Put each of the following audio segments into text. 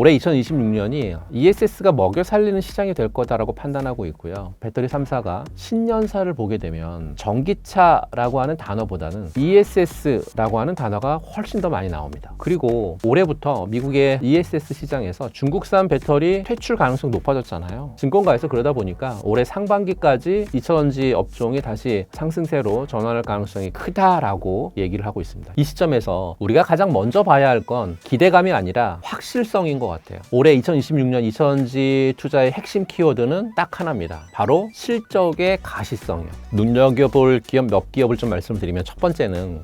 올해 2026년이 ESS가 먹여 살리는 시장이 될 거다라고 판단하고 있고요. 배터리 3사가 신년사를 보게 되면 전기차라고 하는 단어보다는 ESS라고 하는 단어가 훨씬 더 많이 나옵니다. 그리고 올해부터 미국의 ESS 시장에서 중국산 배터리 퇴출 가능성이 높아졌잖아요. 증권가에서 그러다 보니까 올해 상반기까지 2차전지 업종이 다시 상승세로 전환할 가능성이 크다라고 얘기를 하고 있습니다. 이 시점에서 우리가 가장 먼저 봐야 할 건 기대감이 아니라 확실성인 것 같아요. 올해 2026년 2차전지 투자의 핵심 키워드는 딱 하나입니다. 바로 실적의 가시성이요. 눈여겨볼 기업 몇 기업을 좀 말씀드리면, 첫 번째는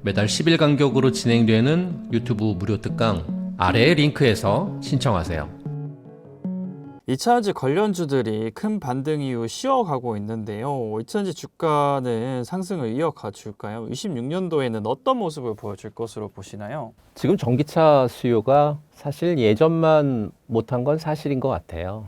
매달 10일 간격으로 진행되는 유튜브 무료 특강 아래의 링크에서 신청하세요. 2차전지 관련주들이 큰 반등 이후 쉬어가고 있는데요. 2차전지 주가는 상승을 이어가 줄까요? 26년도에는 어떤 모습을 보여줄 것으로 보시나요? 지금 전기차 수요가 사실 예전만 못한 건 사실인 것 같아요.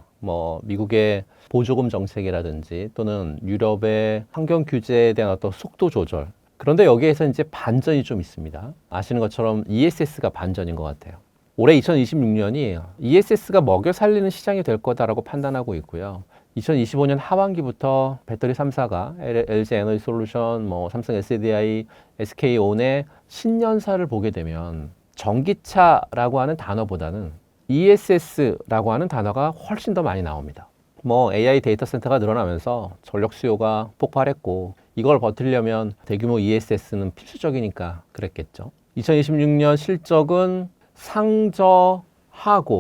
미국의 보조금 정책이라든지 또는 유럽의 환경 규제에 대한 어떤 속도 조절. 그런데 여기에서 이제 반전이 좀 있습니다. 아시는 것처럼 ESS가 반전인 것 같아요. 올해 2026년이 ESS가 먹여 살리는 시장이 될 거다라고 판단하고 있고요. 2025년 하반기부터 배터리 3사가 LG 에너지 솔루션, 삼성 SDI, SK온의 신년사를 보게 되면 전기차라고 하는 단어보다는 ESS라고 하는 단어가 훨씬 더 많이 나옵니다. AI 데이터 센터가 늘어나면서 전력 수요가 폭발했고, 이걸 버티려면 대규모 ESS는 필수적이니까 그랬겠죠. 2026년 실적은 상저하고,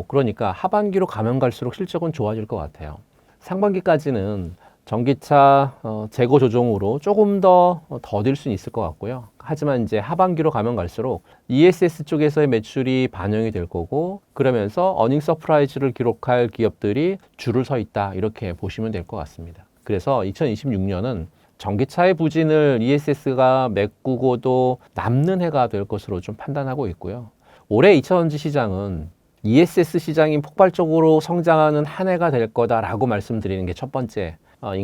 그러니까 하반기로 가면 갈수록 실적은 좋아질 것 같아요. 상반기까지는 전기차 재고 조정으로 조금 더 더딜 수는 있을 것 같고요. 하지만 이제 하반기로 가면 갈수록 ESS 쪽에서의 매출이 반영이 될 거고, 그러면서 어닝 서프라이즈를 기록할 기업들이 줄을 서 있다, 이렇게 보시면 될 것 같습니다. 그래서 2026년은 전기차의 부진을 ESS가 메꾸고도 남는 해가 될 것으로 좀 판단하고 있고요. 올해 2차전지 시장은 ESS 시장이 폭발적으로 성장하는 한 해가 될 거다라고 말씀드리는 게 첫 번째인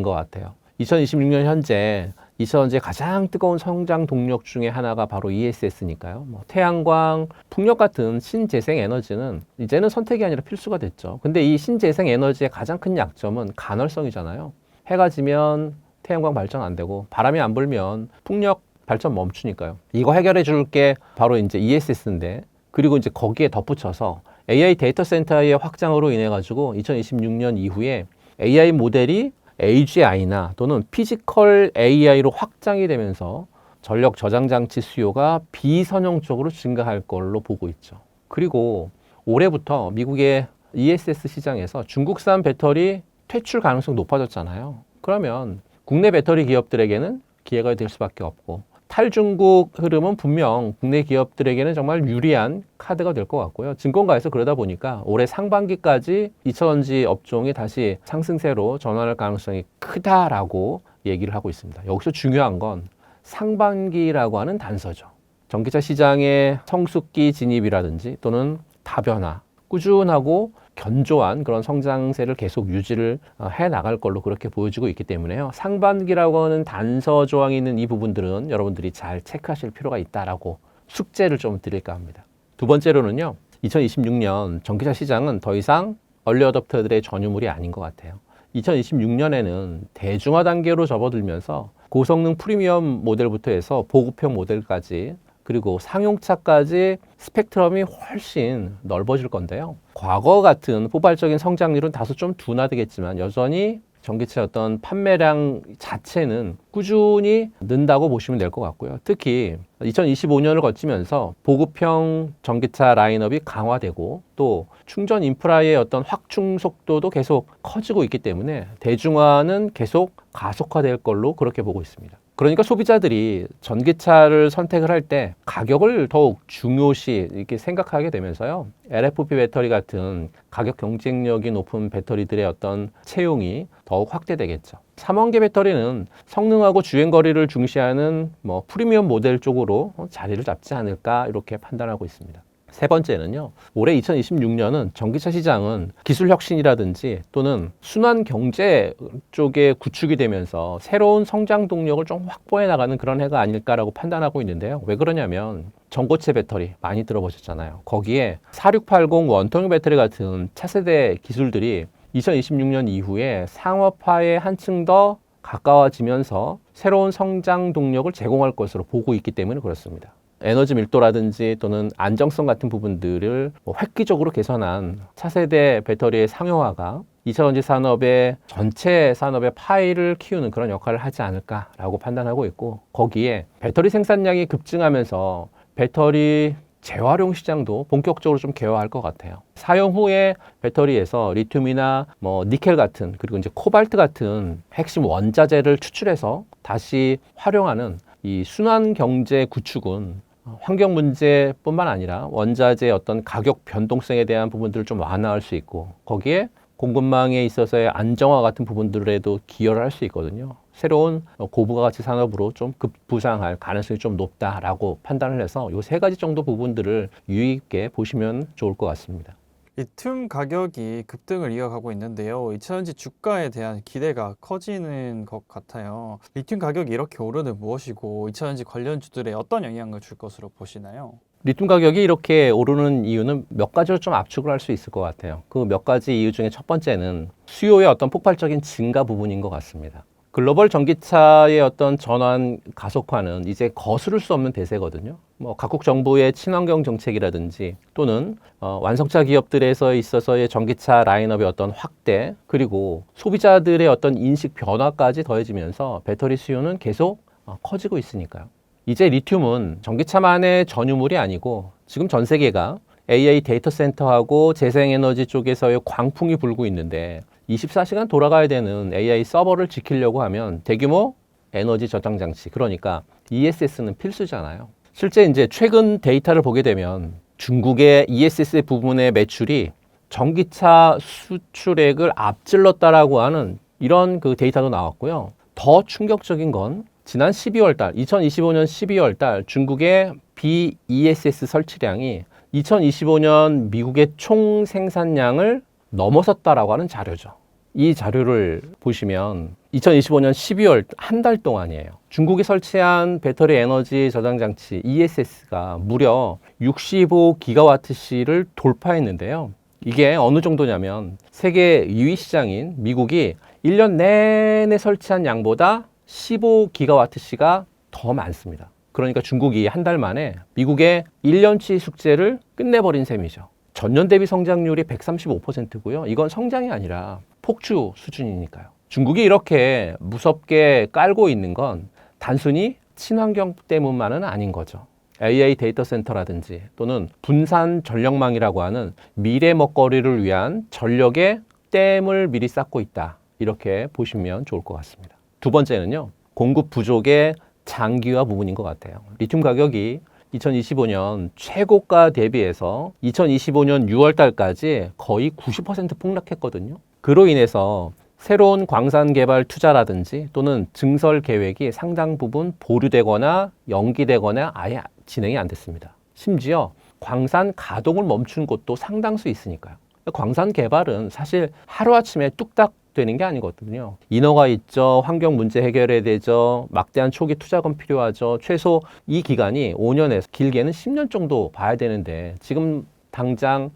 것 같아요. 2026년 현재 2차전지의 가장 뜨거운 성장 동력 중에 하나가 바로 ESS니까요. 태양광, 풍력 같은 신재생 에너지는 이제는 선택이 아니라 필수가 됐죠. 근데 이 신재생 에너지의 가장 큰 약점은 간헐성이잖아요. 해가 지면 태양광 발전 안 되고, 바람이 안 불면 풍력 발전 멈추니까요. 이거 해결해 줄 게 바로 이제 ESS인데, 그리고 이제 거기에 덧붙여서 AI 데이터 센터의 확장으로 인해 가지고 2026년 이후에 AI 모델이 AGI나 또는 피지컬 AI로 확장이 되면서 전력 저장 장치 수요가 비선형적으로 증가할 걸로 보고 있죠. 그리고 올해부터 미국의 ESS 시장에서 중국산 배터리 퇴출 가능성이 높아졌잖아요. 그러면 국내 배터리 기업들에게는 기회가 될 수밖에 없고, 탈중국 흐름은 분명 국내 기업들에게는 정말 유리한 카드가 될 것 같고요. 증권가에서 그러다 보니까 올해 상반기까지 2차전지 업종이 다시 상승세로 전환할 가능성이 크다라고 얘기를 하고 있습니다. 여기서 중요한 건 상반기라고 하는 단서죠. 전기차 시장의 성숙기 진입이라든지 또는 다변화, 꾸준하고 견조한 그런 성장세를 계속 유지를 해 나갈 걸로 그렇게 보여지고 있기 때문에요. 상반기라고 하는 단서 조항이 있는 이 부분들은 여러분들이 잘 체크하실 필요가 있다라고 숙제를 좀 드릴까 합니다. 두 번째로는요, 2026년 전기차 시장은 더 이상 얼리 어댑터들의 전유물이 아닌 것 같아요. 2026년에는 대중화 단계로 접어들면서 고성능 프리미엄 모델부터 해서 보급형 모델까지, 그리고 상용차까지 스펙트럼이 훨씬 넓어질 건데요. 과거 같은 포괄적인 성장률은 다소 좀 둔화되겠지만 여전히 전기차 어떤 판매량 자체는 꾸준히 는다고 보시면 될 것 같고요. 특히 2025년을 거치면서 보급형 전기차 라인업이 강화되고, 또 충전 인프라의 어떤 확충 속도도 계속 커지고 있기 때문에 대중화는 계속 가속화될 걸로 그렇게 보고 있습니다. 그러니까 소비자들이 전기차를 선택을 할 때 가격을 더욱 중요시 이렇게 생각하게 되면서요, LFP 배터리 같은 가격 경쟁력이 높은 배터리들의 어떤 채용이 더욱 확대되겠죠. 3원계 배터리는 성능하고 주행거리를 중시하는 프리미엄 모델 쪽으로 자리를 잡지 않을까, 이렇게 판단하고 있습니다. 세 번째는요, 올해 2026년은 전기차 시장은 기술 혁신이라든지 또는 순환 경제 쪽에 구축이 되면서 새로운 성장 동력을 좀 확보해 나가는 그런 해가 아닐까라고 판단하고 있는데요. 왜 그러냐면 전고체 배터리 많이 들어보셨잖아요. 거기에 4680 원통형 배터리 같은 차세대 기술들이 2026년 이후에 상업화에 한층 더 가까워지면서 새로운 성장 동력을 제공할 것으로 보고 있기 때문에 그렇습니다. 에너지 밀도라든지 또는 안정성 같은 부분들을 획기적으로 개선한 차세대 배터리의 상용화가 2차전지 산업의 전체 산업의 파이를 키우는 그런 역할을 하지 않을까라고 판단하고 있고, 거기에 배터리 생산량이 급증하면서 배터리 재활용 시장도 본격적으로 좀 개화할 것 같아요. 사용 후에 배터리에서 리튬이나 니켈 같은, 그리고 이제 코발트 같은 핵심 원자재를 추출해서 다시 활용하는 이 순환 경제 구축은 환경 문제뿐만 아니라 원자재의 어떤 가격 변동성에 대한 부분들을 좀 완화할 수 있고, 거기에 공급망에 있어서의 안정화 같은 부분들에도 기여를 할 수 있거든요. 새로운 고부가 가치 산업으로 좀 급부상할 가능성이 좀 높다라고 판단을 해서 이 세 가지 정도 부분들을 유의 있게 보시면 좋을 것 같습니다. 리튬 가격이 급등을 이어가고 있는데요. 2차전지 주가에 대한 기대가 커지는 것 같아요. 리튬 가격이 이렇게 오르는 무엇이고 2차전지 관련주들에 어떤 영향을 줄 것으로 보시나요? 리튬 가격이 이렇게 오르는 이유는 몇 가지로 좀 압축을 할 수 있을 것 같아요. 그 몇 가지 이유 중에 첫 번째는 수요의 어떤 폭발적인 증가 부분인 것 같습니다. 글로벌 전기차의 어떤 전환 가속화는 이제 거스를 수 없는 대세거든요. 각국 정부의 친환경 정책이라든지 또는 완성차 기업들에서 있어서의 전기차 라인업의 어떤 확대, 그리고 소비자들의 어떤 인식 변화까지 더해지면서 배터리 수요는 계속 커지고 있으니까요. 이제 리튬은 전기차만의 전유물이 아니고 지금 전 세계가 AI 데이터 센터하고 재생에너지 쪽에서의 광풍이 불고 있는데 24시간 돌아가야 되는 AI 서버를 지키려고 하면 대규모 에너지 저장 장치, 그러니까 ESS는 필수잖아요. 실제 이제 최근 데이터를 보게 되면 중국의 ESS 부분의 매출이 전기차 수출액을 앞질렀다라고 하는 이런 그 데이터도 나왔고요. 더 충격적인 건 지난 12월 달, 2025년 12월 달 중국의 BESS 설치량이 2025년 미국의 총 생산량을 넘어섰다라고 하는 자료죠. 이 자료를 보시면 2025년 12월 한 달 동안이에요. 중국이 설치한 배터리 에너지 저장 장치 ESS가 무려 65기가와트시를 돌파했는데요. 이게 어느 정도냐면 세계 2위 시장인 미국이 1년 내내 설치한 양보다 15기가와트시가 더 많습니다. 그러니까 중국이 한 달 만에 미국의 1년치 숙제를 끝내버린 셈이죠. 전년 대비 성장률이 135%고요. 이건 성장이 아니라 폭주 수준이니까요. 중국이 이렇게 무섭게 깔고 있는 건 단순히 친환경 때문만은 아닌 거죠. AI 데이터 센터라든지 또는 분산 전력망이라고 하는 미래 먹거리를 위한 전력의 댐을 미리 쌓고 있다. 이렇게 보시면 좋을 것 같습니다. 두 번째는요, 공급 부족의 장기화 부분인 것 같아요. 리튬 가격이 2025년 최고가 대비해서 2025년 6월 달까지 거의 90% 폭락했거든요. 그로 인해서 새로운 광산 개발 투자라든지 또는 증설 계획이 상당 부분 보류되거나 연기되거나 아예 진행이 안 됐습니다. 심지어 광산 가동을 멈춘 곳도 상당수 있으니까요. 광산 개발은 사실 하루아침에 뚝딱 되는 게 아니거든요. 인허가 있죠. 환경 문제 해결해야 되죠. 막대한 초기 투자금 필요하죠. 최소 이 기간이 5년에서 길게는 10년 정도 봐야 되는데 지금 당장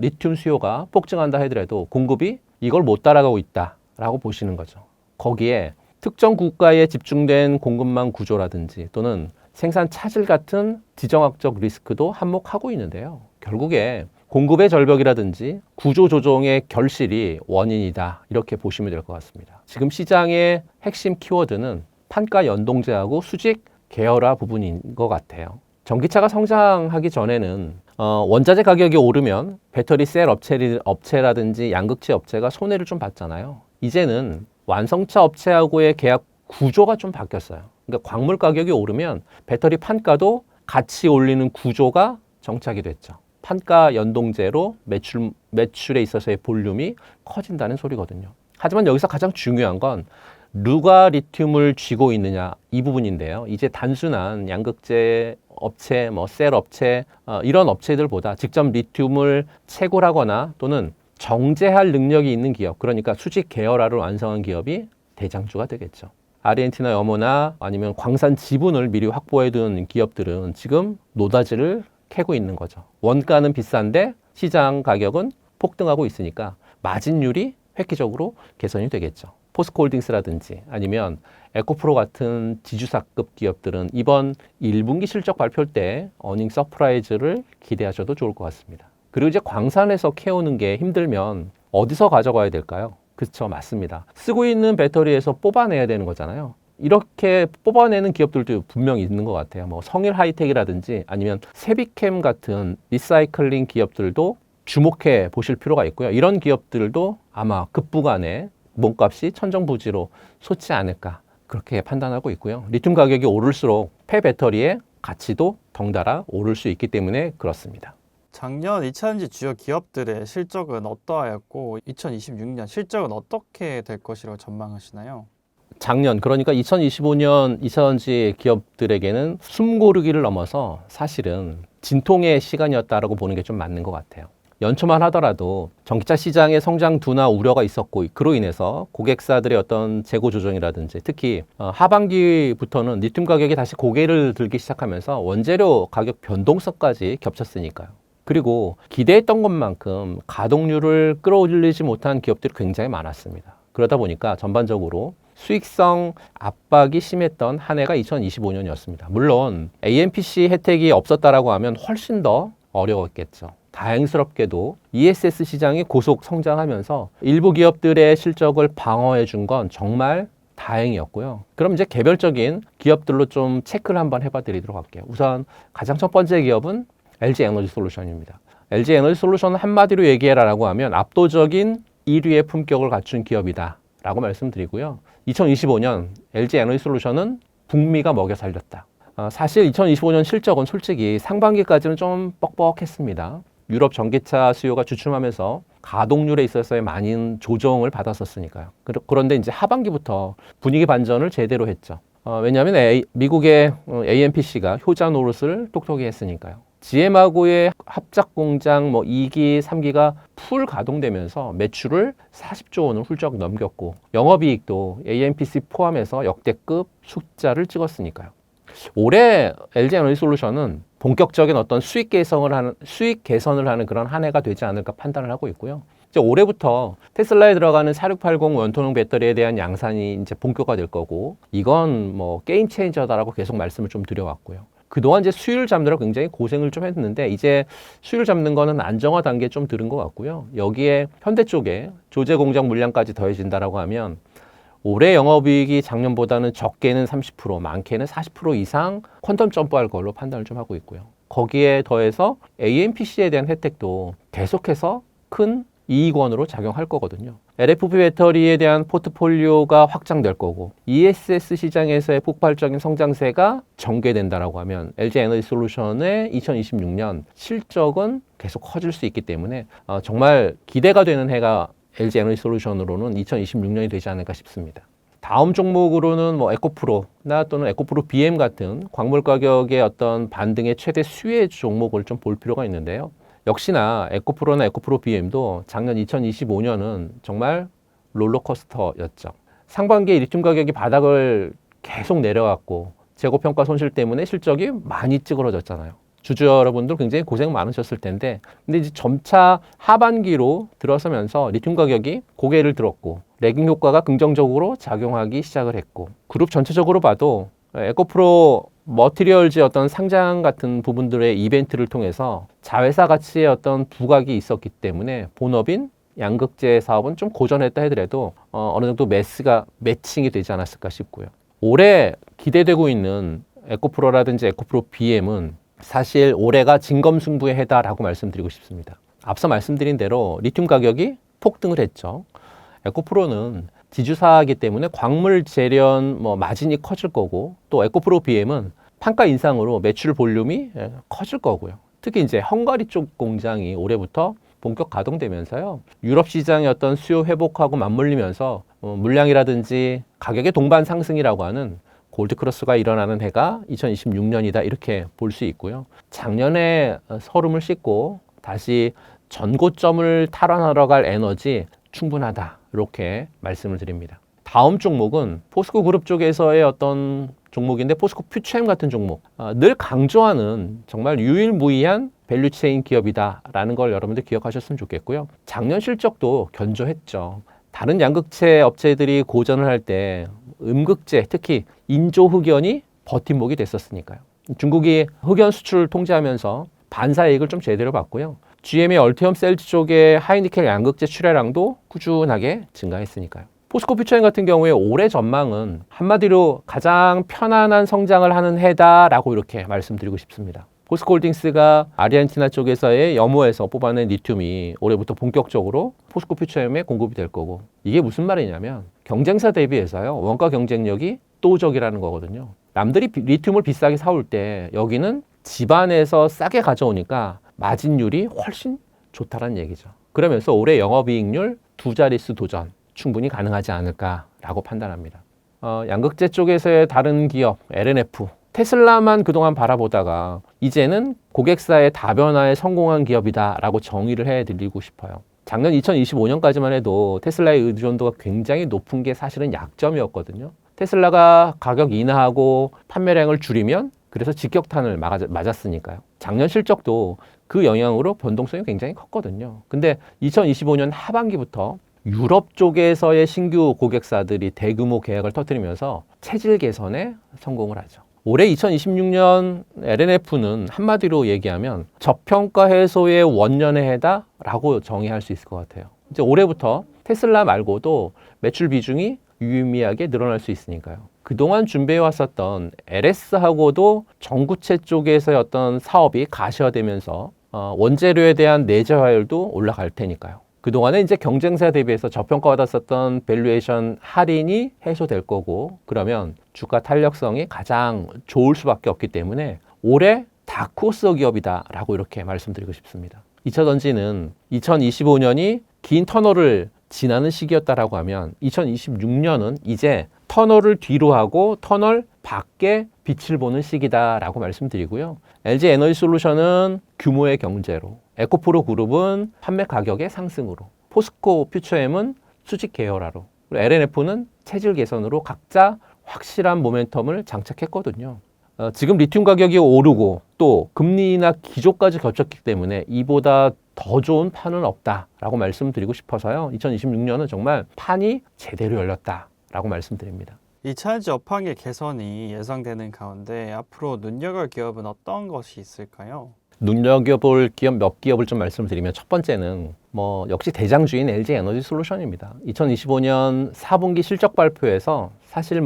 리튬 수요가 폭증한다 하더라도 공급이 이걸 못 따라가고 있다라고 보시는 거죠. 거기에 특정 국가에 집중된 공급망 구조라든지 또는 생산 차질 같은 지정학적 리스크도 한몫하고 있는데요. 결국에 공급의 절벽이라든지 구조 조정의 결실이 원인이다. 이렇게 보시면 될 것 같습니다. 지금 시장의 핵심 키워드는 판가 연동제하고 수직 계열화 부분인 것 같아요. 전기차가 성장하기 전에는 원자재 가격이 오르면 배터리 셀 업체라든지 양극재 업체가 손해를 좀 봤잖아요. 이제는 완성차 업체하고의 계약 구조가 좀 바뀌었어요. 그러니까 광물 가격이 오르면 배터리 판가도 같이 올리는 구조가 정착이 됐죠. 판가 연동제로 매출에 있어서의 볼륨이 커진다는 소리거든요. 하지만 여기서 가장 중요한 건 누가 리튬을 쥐고 있느냐 이 부분인데요. 이제 단순한 양극재 업체, 셀 업체 이런 업체들보다 직접 리튬을 채굴하거나 또는 정제할 능력이 있는 기업, 그러니까 수직 계열화를 완성한 기업이 대장주가 되겠죠. 아르헨티나 염호나 아니면 광산 지분을 미리 확보해둔 기업들은 지금 노다지를 캐고 있는 거죠. 원가는 비싼데 시장 가격은 폭등하고 있으니까 마진율이 획기적으로 개선이 되겠죠. 포스코홀딩스라든지 아니면 에코프로 같은 지주사급 기업들은 이번 1분기 실적 발표 때 어닝 서프라이즈를 기대하셔도 좋을 것 같습니다. 그리고 이제 광산에서 캐오는 게 힘들면 어디서 가져가야 될까요? 그렇죠, 맞습니다. 쓰고 있는 배터리에서 뽑아내야 되는 거잖아요. 이렇게 뽑아내는 기업들도 분명히 있는 것 같아요. 뭐 성일 하이텍이라든지 아니면 세비캠 같은 리사이클링 기업들도 주목해 보실 필요가 있고요. 이런 기업들도 아마 급부간에 몸값이 천정부지로 솟지 않을까 그렇게 판단하고 있고요. 리튬 가격이 오를수록 폐배터리의 가치도 덩달아 오를 수 있기 때문에 그렇습니다. 작년 2차전지 주요 기업들의 실적은 어떠하였고 2026년 실적은 어떻게 될 것이라고 전망하시나요? 작년, 그러니까 2025년 2차전지 기업들에게는 숨고르기를 넘어서 사실은 진통의 시간이었다라고 보는 게 좀 맞는 것 같아요. 연초만 하더라도 전기차 시장의 성장 둔화 우려가 있었고 그로 인해서 고객사들의 어떤 재고 조정이라든지 특히 하반기부터는 리튬 가격이 다시 고개를 들기 시작하면서 원재료 가격 변동성까지 겹쳤으니까요. 그리고 기대했던 것만큼 가동률을 끌어올리지 못한 기업들이 굉장히 많았습니다. 그러다 보니까 전반적으로 수익성 압박이 심했던 한 해가 2025년이었습니다. 물론 AMPC 혜택이 없었다라고 하면 훨씬 더 어려웠겠죠. 다행스럽게도 ESS 시장이 고속 성장하면서 일부 기업들의 실적을 방어해 준 건 정말 다행이었고요. 그럼 이제 개별적인 기업들로 좀 체크를 한번 해봐 드리도록 할게요. 우선 가장 첫 번째 기업은 LG 에너지 솔루션입니다. LG 에너지 솔루션은 한마디로 얘기해라라고 하면 압도적인 1위의 품격을 갖춘 기업이다 라고 말씀드리고요. 2025년 LG 에너지 솔루션은 북미가 먹여 살렸다. 사실 2025년 실적은 솔직히 상반기까지는 좀 뻑뻑했습니다. 유럽 전기차 수요가 주춤하면서 가동률에 있어서의 많은 조정을 받았었으니까요. 그런데 이제 하반기부터 분위기 반전을 제대로 했죠. 왜냐하면 미국의 AMPC가 효자 노릇을 똑똑히 했으니까요. GM하고의 합작 공장 2기, 3기가 풀 가동되면서 매출을 40조 원을 훌쩍 넘겼고 영업이익도 AMPC 포함해서 역대급 숫자를 찍었으니까요. 올해 LG 에너지 솔루션은 본격적인 어떤 수익 개선을 하는 그런 한 해가 되지 않을까 판단을 하고 있고요. 이제 올해부터 테슬라에 들어가는 4680 원통형 배터리에 대한 양산이 이제 본격화될 거고 이건 뭐 게임 체인저다라고 계속 말씀을 좀 드려왔고요. 그동안 이제 수율 잡느라 굉장히 고생을 좀 했는데 이제 수율 잡는 거는 안정화 단계에 좀 들은 것 같고요. 여기에 현대 쪽에 조제 공장 물량까지 더해진다라고 하면 올해 영업이익이 작년보다는 적게는 30%, 많게는 40% 이상 퀀텀 점프할 걸로 판단을 좀 하고 있고요. 거기에 더해서 AMPC에 대한 혜택도 계속해서 큰 이익원으로 작용할 거거든요. LFP 배터리에 대한 포트폴리오가 확장될 거고 ESS 시장에서의 폭발적인 성장세가 전개된다라고 하면 LG 에너지 솔루션의 2026년 실적은 계속 커질 수 있기 때문에 정말 기대가 되는 해가 LG 에너지 솔루션으로는 2026년이 되지 않을까 싶습니다. 다음 종목으로는 뭐 에코프로나 또는 에코프로 BM 같은 광물 가격의 어떤 반등의 최대 수혜 종목을 좀 볼 필요가 있는데요. 역시나 에코프로나 에코프로 BM도 작년 2025년은 정말 롤러코스터였죠. 상반기에 리튬 가격이 바닥을 계속 내려왔고 재고평가 손실 때문에 실적이 많이 찌그러졌잖아요. 주주 여러분들 굉장히 고생 많으셨을 텐데 근데 이제 점차 하반기로 들어서면서 리튬 가격이 고개를 들었고 레깅 효과가 긍정적으로 작용하기 시작을 했고 그룹 전체적으로 봐도 에코프로 머티리얼즈의 어떤 상장 같은 부분들의 이벤트를 통해서 자회사 가치의 어떤 부각이 있었기 때문에 본업인 양극재 사업은 좀 고전했다 하더라도 어느 정도 매칭이 되지 않았을까 싶고요. 올해 기대되고 있는 에코프로라든지 에코프로 BM은 사실 올해가 진검승부의 해다라고 말씀드리고 싶습니다. 앞서 말씀드린 대로 리튬 가격이 폭등을 했죠. 에코프로는 지주사이기 때문에 광물 재련 마진이 커질 거고 또 에코프로 BM은 판가 인상으로 매출 볼륨이 커질 거고요. 특히 이제 헝가리 쪽 공장이 올해부터 본격 가동되면서요. 유럽 시장의 어떤 수요 회복하고 맞물리면서 물량이라든지 가격의 동반 상승이라고 하는 골드크로스가 일어나는 해가 2026년이다 이렇게 볼 수 있고요. 작년에 서름을 씻고 다시 전고점을 탈환하러 갈 에너지 충분하다 이렇게 말씀을 드립니다. 다음 종목은 포스코 그룹 쪽에서의 어떤 종목인데 포스코 퓨처엠 같은 종목. 늘 강조하는 정말 유일무이한 밸류체인 기업이다라는 걸 여러분들 기억하셨으면 좋겠고요. 작년 실적도 견조했죠. 다른 양극재 업체들이 고전을 할 때 음극재, 특히 인조흑연이 버팀목이 됐었으니까요. 중국이 흑연 수출을 통제하면서 반사이익을 좀 제대로 봤고요. GM의 얼티엄 셀즈 쪽의 하이니켈 양극재 출하량도 꾸준하게 증가했으니까요. 포스코 퓨처엠 같은 경우에 올해 전망은 한마디로 가장 편안한 성장을 하는 해다라고 이렇게 말씀드리고 싶습니다. 포스코홀딩스가 아르헨티나 쪽에서의 염호에서 뽑아낸 리튬이 올해부터 본격적으로 포스코 퓨처엠에 공급이 될 거고, 이게 무슨 말이냐면 경쟁사 대비해서요, 원가 경쟁력이 또적이라는 거거든요. 남들이 리튬을 비싸게 사올 때 여기는 집안에서 싸게 가져오니까 마진율이 훨씬 좋다는 얘기죠. 그러면서 올해 영업이익률 2자릿수 도전 충분히 가능하지 않을까라고 판단합니다. 양극재 쪽에서의 다른 기업 LNF, 테슬라만 그동안 바라보다가 이제는 고객사의 다변화에 성공한 기업이다라고 정의를 해드리고 싶어요. 작년 2025년까지만 해도 테슬라의 의존도가 굉장히 높은 게 사실은 약점이었거든요. 테슬라가 가격 인하하고 판매량을 줄이면 그래서 직격탄을 맞았으니까요. 작년 실적도 그 영향으로 변동성이 굉장히 컸거든요. 근데 2025년 하반기부터 유럽 쪽에서의 신규 고객사들이 대규모 계약을 터뜨리면서 체질 개선에 성공을 하죠. 올해 2026년 LNF는 한마디로 얘기하면 저평가 해소의 원년의 해다라고 정의할 수 있을 것 같아요. 이제 올해부터 테슬라 말고도 매출 비중이 유의미하게 늘어날 수 있으니까요. 그동안 준비해 왔었던 LS하고도 전구체 쪽에서의 어떤 사업이 가시화되면서 원재료에 대한 내재화율도 올라갈 테니까요. 그동안에 이제 경쟁사 대비해서 저평가받았었던 밸류에이션 할인이 해소될 거고, 그러면 주가 탄력성이 가장 좋을 수밖에 없기 때문에 올해 다크호스 기업이다라고 이렇게 말씀드리고 싶습니다. 2차 전지는 2025년이 긴 터널을 지나는 시기였다라고 하면 2026년은 이제 터널을 뒤로 하고 터널 밖에 빛을 보는 시기다라고 말씀드리고요. LG 에너지솔루션은 규모의 경제로, 에코프로 그룹은 판매 가격의 상승으로, 포스코 퓨처엠은 수직 계열화로, 그리고 LNF는 체질 개선으로 각자 확실한 모멘텀을 장착했거든요. 지금 리튬 가격이 오르고 또 금리나 기조까지 겹쳤기 때문에 이보다 더 좋은 판은 없다라고 말씀드리고 싶어서요. 2026년은 정말 판이 제대로 열렸다라고 말씀드립니다. 2차전지 업황의 개선이 예상되는 가운데 앞으로 눈여겨볼 기업은 어떤 것이 있을까요? 눈여겨볼 기업 몇 기업을 좀 말씀드리면, 첫 번째는 역시 대장주인 LG 에너지 솔루션입니다. 2025년 4분기 실적 발표에서 사실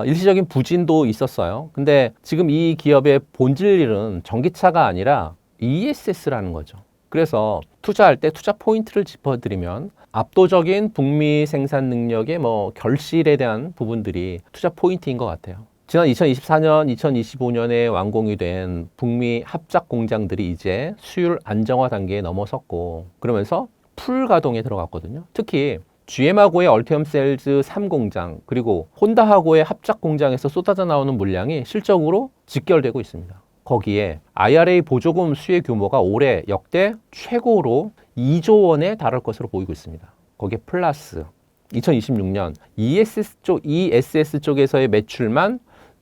일시적인 부진도 있었어요. 근데 지금 이 기업의 본질 일은 전기차가 아니라 ESS라는 거죠. 그래서 투자할 때 투자 포인트를 짚어드리면 압도적인 북미 생산 능력의 결실에 대한 부분들이 투자 포인트인 것 같아요. 지난 2024년, 2025년에 완공이 된 북미 합작 공장들이 이제 수율 안정화 단계에 넘어섰고, 그러면서 풀 가동에 들어갔거든요. 특히 GM하고의 얼티엄 셀즈 3공장, 그리고 혼다하고의 합작 공장에서 쏟아져 나오는 물량이 실적으로 직결되고 있습니다. 거기에 IRA 보조금 수혜 규모가 올해 역대 최고로 2조 원에 달할 것으로 보이고 있습니다. 거기에 플러스 2026년 ESS 쪽에서의 매출만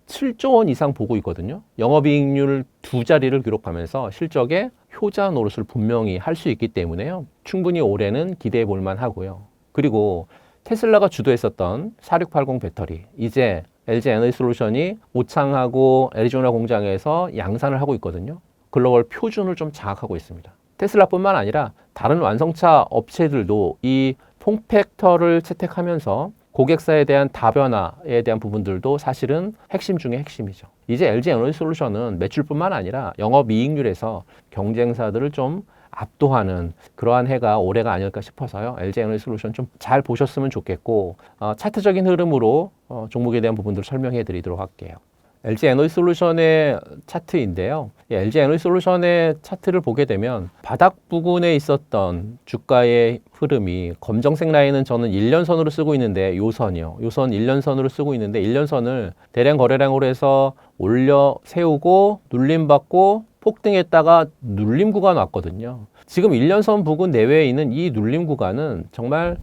7조 원 이상 보고 있거든요. 영업이익률 2자리를 기록하면서 실적에 효자 노릇을 분명히 할 수 있기 때문에요. 충분히 올해는 기대해 볼 만하고요. 그리고 테슬라가 주도했었던 4680 배터리, 이제 LG 에너지솔루션이 오창하고 애리조나 공장에서 양산을 하고 있거든요. 글로벌 표준을 좀 장악하고 있습니다. 테슬라뿐만 아니라 다른 완성차 업체들도 이 폼팩터를 채택하면서 고객사에 대한 다변화에 대한 부분들도 사실은 핵심 중에 핵심이죠. 이제 LG 에너지솔루션은 매출뿐만 아니라 영업이익률에서 경쟁사들을 좀 압도하는 그러한 해가 올해가 아닐까 싶어서요. LG 에너지솔루션 좀 잘 보셨으면 좋겠고, 차트적인 흐름으로 종목에 대한 부분들을 설명해 드리도록 할게요. LG 에너지솔루션의 차트인데요. LG 에너지솔루션의 차트를 보게 되면 바닥 부근에 있었던 주가의 흐름이, 검정색 라인은 저는 1년선으로 쓰고 있는데 요선이요. 요선 1년선으로 쓰고 있는데 1년선을 대량 거래량으로 해서 올려 세우고 눌림받고 폭등했다가 눌림 구간 왔거든요. 지금 1년선 부근 내외에 있는 이 눌림 구간은 정말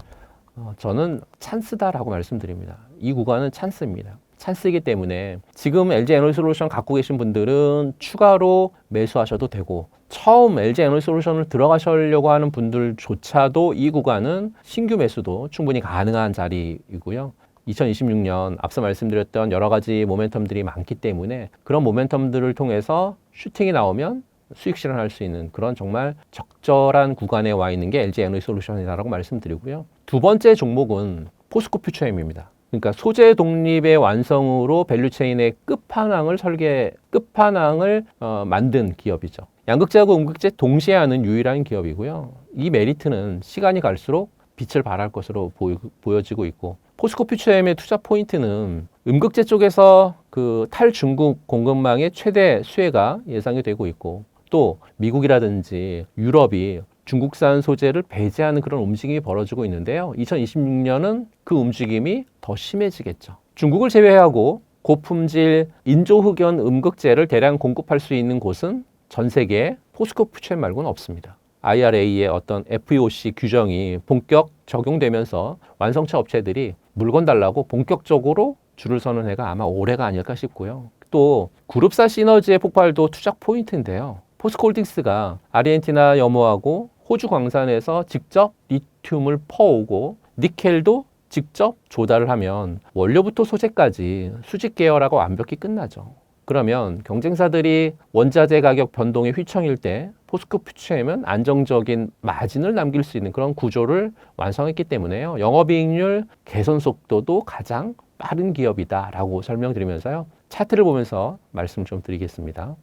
저는 찬스다라고 말씀드립니다. 이 구간은 찬스입니다. 찬스이기 때문에 지금 LG 에너지솔루션 갖고 계신 분들은 추가로 매수하셔도 되고, 처음 LG 에너지솔루션을 들어가시려고 하는 분들조차도 이 구간은 신규 매수도 충분히 가능한 자리이고요. 2026년 앞서 말씀드렸던 여러 가지 모멘텀들이 많기 때문에 그런 모멘텀들을 통해서 슈팅이 나오면 수익 실현할 수 있는 그런 정말 적절한 구간에 와 있는 게 LG 에너지솔루션이라고 말씀드리고요. 두 번째 종목은 포스코 퓨처엠입니다. 그러니까 소재 독립의 완성으로 밸류체인의 끝판왕을 만든 기업이죠. 양극재하고 음극재 동시에 하는 유일한 기업이고요. 이 메리트는 시간이 갈수록 빛을 발할 것으로 보여지고 있고, 포스코 퓨처엠의 투자 포인트는 음극재 쪽에서 그 탈중국 공급망의 최대 수혜가 예상이 되고 있고, 또 미국이라든지 유럽이 중국산 소재를 배제하는 그런 움직임이 벌어지고 있는데요. 2026년은 그 움직임이 더 심해지겠죠. 중국을 제외하고 고품질 인조흑연 음극재를 대량 공급할 수 있는 곳은 전 세계에 포스코 퓨처엠 말고는 없습니다. IRA의 어떤 FEOC 규정이 본격 적용되면서 완성차 업체들이 물건 달라고 본격적으로 줄을 서는 해가 아마 올해가 아닐까 싶고요. 또 그룹사 시너지의 폭발도 투자 포인트인데요. 포스코홀딩스가 아르헨티나 염호하고 호주 광산에서 직접 리튬을 퍼오고 니켈도 직접 조달을 하면 원료부터 소재까지 수직 계열하고 완벽히 끝나죠. 그러면 경쟁사들이 원자재 가격 변동에 휘청일 때 포스코 퓨처엠은 안정적인 마진을 남길 수 있는 그런 구조를 완성했기 때문에요. 영업이익률 개선 속도도 가장 빠른 기업이다라고 설명드리면서요. 차트를 보면서 말씀 좀 드리겠습니다.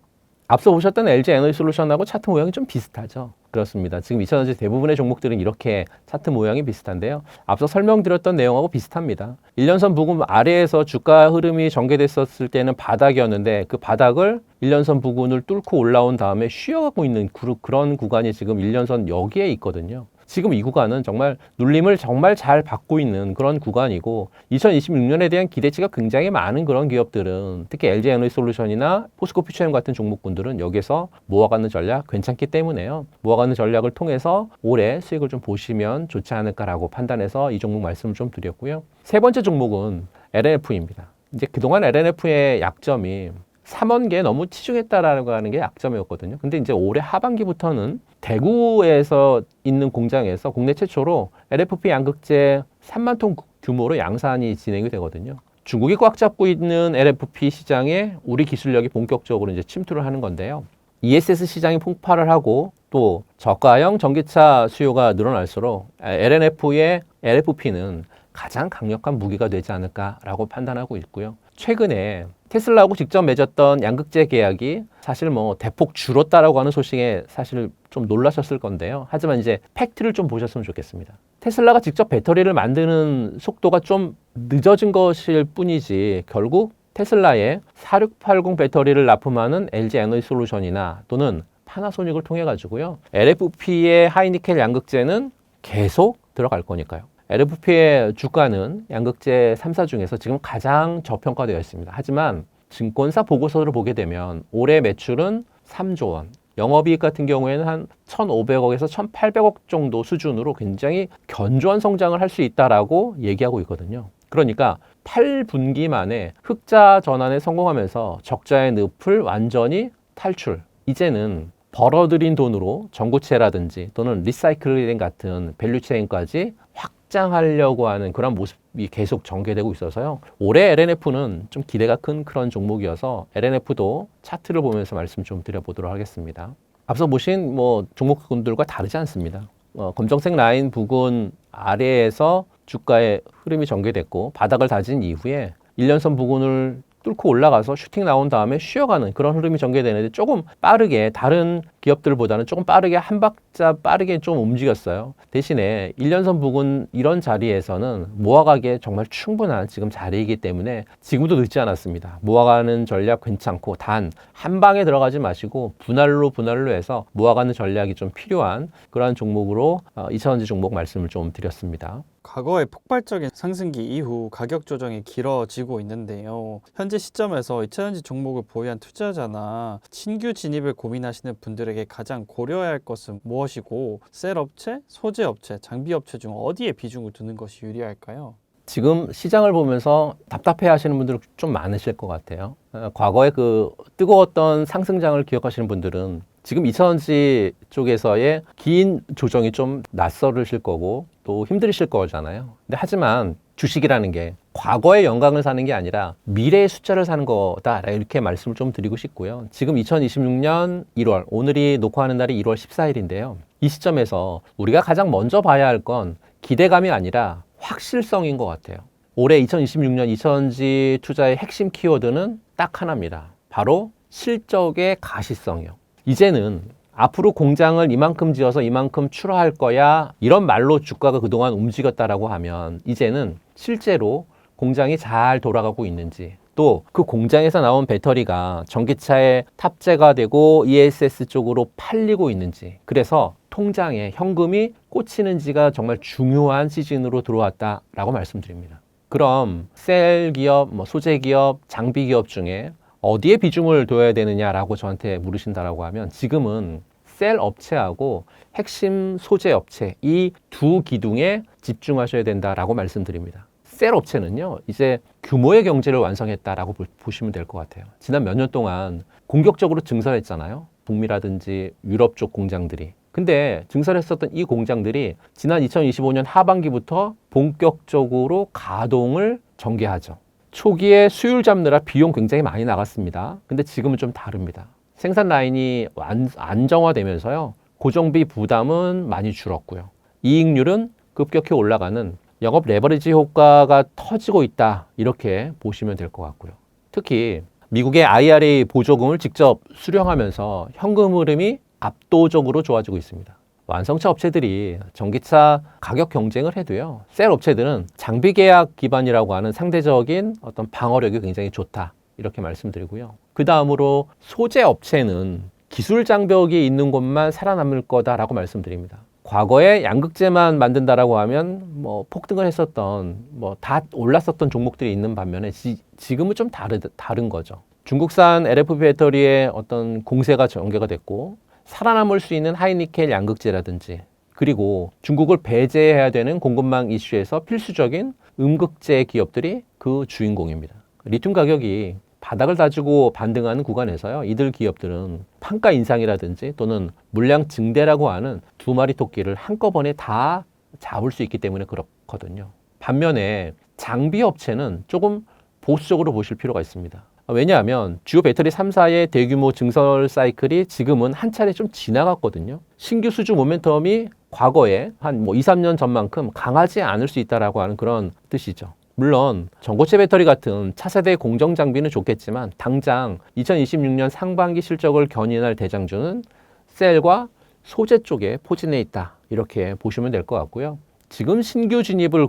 앞서 보셨던 LG 에너지솔루션하고 차트 모양이 좀 비슷하죠. 그렇습니다. 지금 2000년대 대부분의 종목들은 이렇게 차트 모양이 비슷한데요. 앞서 설명드렸던 내용하고 비슷합니다. 1년선 부근 아래에서 주가 흐름이 전개됐었을 때는 바닥이었는데 그 바닥을 1년선 부근을 뚫고 올라온 다음에 쉬어가고 있는 그런 구간이 지금 1년선 여기에 있거든요. 지금 이 구간은 정말 눌림을 정말 잘 받고 있는 그런 구간이고, 2026년에 대한 기대치가 굉장히 많은 그런 기업들은 특히 LG 에너지솔루션이나 포스코 퓨처엠 같은 종목군들은 여기서 모아가는 전략 괜찮기 때문에요. 모아가는 전략을 통해서 올해 수익을 좀 보시면 좋지 않을까라고 판단해서 이 종목 말씀을 좀 드렸고요. 세 번째 종목은 LNF입니다. 이제 그동안 LNF의 약점이 삼원계에 너무 치중했다라고 하는 게 약점이었거든요. 근데 이제 올해 하반기부터는 대구에서 있는 공장에서 국내 최초로 LFP 양극재 3만 톤 규모로 양산이 진행이 되거든요. 중국이 꽉 잡고 있는 LFP 시장에 우리 기술력이 본격적으로 이제 침투를 하는 건데요. ESS 시장이 폭발을 하고 또 저가형 전기차 수요가 늘어날수록 LNF의 LFP는 가장 강력한 무기가 되지 않을까라고 판단하고 있고요. 최근에 테슬라하고 직접 맺었던 양극재 계약이 사실 뭐 대폭 줄었다라고 하는 소식에 사실 좀 놀라셨을 건데요. 하지만 이제 팩트를 좀 보셨으면 좋겠습니다. 테슬라가 직접 배터리를 만드는 속도가 좀 늦어진 것일 뿐이지 결국 테슬라의 4680 배터리를 납품하는 LG 에너지솔루션이나 또는 파나소닉을 통해 가지고요. LFP의 하이니켈 양극재는 계속 들어갈 거니까요. LFP의 주가는 양극재 3사 중에서 지금 가장 저평가되어 있습니다. 하지만 증권사 보고서를 보게 되면 올해 매출은 3조 원, 영업이익 같은 경우에는 한 1,500억에서 1,800억 정도 수준으로 굉장히 견조한 성장을 할 수 있다라고 얘기하고 있거든요. 그러니까 8분기 만에 흑자 전환에 성공하면서 적자의 늪을 완전히 탈출. 이제는 벌어들인 돈으로 전고체라든지 또는 리사이클링 같은 밸류체인까지 확장하려고 하는 그런 모습이 계속 전개되고 있어서요. 올해 LNF는 좀 기대가 큰 그런 종목이어서 LNF도 차트를 보면서 말씀 좀 드려보도록 하겠습니다. 앞서 보신 종목군들과 다르지 않습니다. 검정색 라인 부근 아래에서 주가의 흐름이 전개됐고 바닥을 다진 이후에 1년선 부근을 뚫고 올라가서 슈팅 나온 다음에 쉬어가는 그런 흐름이 전개되는데 조금 빠르게 다른 기업들보다는 조금 빠르게 한 박자 빠르게 좀 움직였어요. 대신에 1년선 부근 이런 자리에서는 모아가기에 정말 충분한 지금 자리이기 때문에 지금도 늦지 않았습니다. 모아가는 전략 괜찮고 단 한 방에 들어가지 마시고 분할로 해서 모아가는 전략이 좀 필요한 그러한 종목으로 2차전지 종목 말씀을 좀 드렸습니다. 과거의 폭발적인 상승기 이후 가격 조정이 길어지고 있는데요. 현재 시점에서 2차전지 종목을 보유한 투자자나 신규 진입을 고민하시는 분들에게 투자자들에게 가장 고려해야 할 것은 무엇이고 셀 업체, 소재 업체, 장비 업체 중 어디에 비중을 두는 것이 유리할까요? 지금 시장을 보면서 답답해 하시는 분들 좀 많으실 것 같아요. 과거에 그 뜨거웠던 상승장을 기억하시는 분들은 지금 2차전지 쪽에서의 긴 조정이 좀 낯설으실 거고 또 힘드실 거잖아요. 근데 하지만 주식이라는 게 과거의 영광을 사는 게 아니라 미래의 숫자를 사는 거다, 이렇게 말씀을 좀 드리고 싶고요. 지금 2026년 1월, 오늘이 녹화하는 날이 1월 14일인데요. 이 시점에서 우리가 가장 먼저 봐야 할 건 기대감이 아니라 확실성인 것 같아요. 올해 2026년 2차전지 투자의 핵심 키워드는 딱 하나입니다. 바로 실적의 가시성이요. 이제는 앞으로 공장을 이만큼 지어서 이만큼 출하할 거야, 이런 말로 주가가 그동안 움직였다라고 하면 이제는 실제로 공장이 잘 돌아가고 있는지, 또 그 공장에서 나온 배터리가 전기차에 탑재가 되고 ESS 쪽으로 팔리고 있는지, 그래서 통장에 현금이 꽂히는지가 정말 중요한 시즌으로 들어왔다라고 말씀드립니다. 그럼 셀 기업, 소재 기업, 장비 기업 중에 어디에 비중을 둬야 되느냐라고 저한테 물으신다라고 하면 지금은 셀 업체하고 핵심 소재 업체, 이 두 기둥에 집중하셔야 된다라고 말씀드립니다. 셀 업체는요, 이제 규모의 경제를 완성했다라고 보시면 될 것 같아요. 지난 몇 년 동안 공격적으로 증설했잖아요. 북미라든지 유럽 쪽 공장들이. 근데 증설했었던 이 공장들이 지난 2025년 하반기부터 본격적으로 가동을 전개하죠. 초기에 수율 잡느라 비용 굉장히 많이 나갔습니다. 근데 지금은 좀 다릅니다. 생산 라인이 안정화되면서요, 고정비 부담은 많이 줄었고요. 이익률은 급격히 올라가는 영업 레버리지 효과가 터지고 있다, 이렇게 보시면 될 것 같고요. 특히 미국의 IRA 보조금을 직접 수령하면서 현금 흐름이 압도적으로 좋아지고 있습니다. 완성차 업체들이 전기차 가격 경쟁을 해도요, 셀 업체들은 장비 계약 기반이라고 하는 상대적인 어떤 방어력이 굉장히 좋다, 이렇게 말씀드리고요. 그 다음으로 소재 업체는 기술 장벽이 있는 곳만 살아남을 거다라고 말씀드립니다. 과거에 양극재만 만든다라고 하면 폭등을 했었던 다 올랐었던 종목들이 있는 반면에 지금은 좀 다른 거죠. 중국산 LFP 배터리의 어떤 공세가 전개가 됐고, 살아남을 수 있는 하이니켈 양극재라든지, 그리고 중국을 배제해야 되는 공급망 이슈에서 필수적인 음극재 기업들이 그 주인공입니다. 리튬 가격이 바닥을 다지고 반등하는 구간에서요, 이들 기업들은 판가 인상이라든지 또는 물량 증대라고 하는 두 마리 토끼를 한꺼번에 다 잡을 수 있기 때문에 그렇거든요. 반면에 장비 업체는 조금 보수적으로 보실 필요가 있습니다. 왜냐하면 주요 배터리 3사의 대규모 증설 사이클이 지금은 한 차례 좀 지나갔거든요. 신규 수주 모멘텀이 과거에 한 2, 3년 전만큼 강하지 않을 수 있다라고 하는 그런 뜻이죠. 물론 전고체 배터리 같은 차세대 공정 장비는 좋겠지만 당장 2026년 상반기 실적을 견인할 대장주는 셀과 소재 쪽에 포진해 있다, 이렇게 보시면 될 것 같고요. 지금 신규 진입을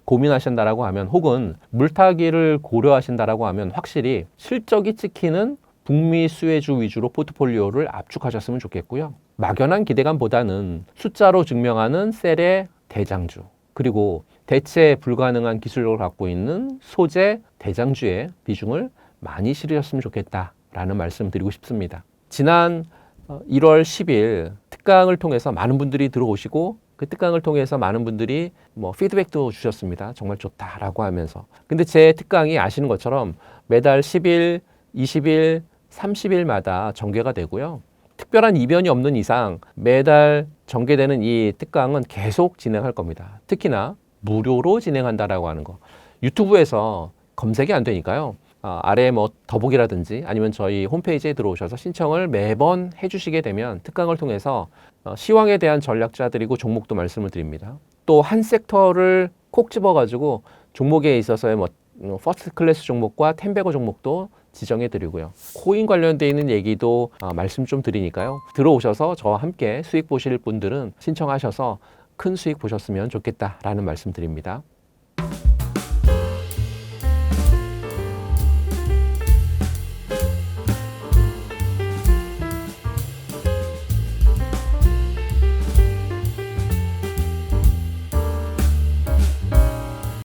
고민하신다라고 하면, 혹은 물타기를 고려하신다라고 하면 확실히 실적이 찍히는 북미 수혜주 위주로 포트폴리오를 압축하셨으면 좋겠고요. 막연한 기대감보다는 숫자로 증명하는 셀의 대장주, 그리고 대체 불가능한 기술력을 갖고 있는 소재 대장주의 비중을 많이 실으셨으면 좋겠다라는 말씀 드리고 싶습니다. 지난 1월 10일 특강을 통해서 많은 분들이 들어오시고, 그 특강을 통해서 많은 분들이 피드백도 주셨습니다. 정말 좋다라고 하면서. 근데 제 특강이 아시는 것처럼 매달 10일, 20일, 30일마다 전개가 되고요. 특별한 이변이 없는 이상 매달 전개되는 이 특강은 계속 진행할 겁니다. 특히나 무료로 진행한다라고 하는 거. 유튜브에서 검색이 안 되니까요. 아래에 더보기라든지 아니면 저희 홈페이지에 들어오셔서 신청을 매번 해주시게 되면 특강을 통해서 시황에 대한 전략자들이고 종목도 말씀을 드립니다. 또 한 섹터를 콕 집어가지고 종목에 있어서의 퍼스트 클래스 종목과 텐베거 종목도 지정해 드리고요. 코인 관련되어 있는 얘기도 말씀 좀 드리니까요. 들어오셔서 저와 함께 수익 보실 분들은 신청하셔서 큰 수익 보셨으면 좋겠다라는 말씀 드립니다.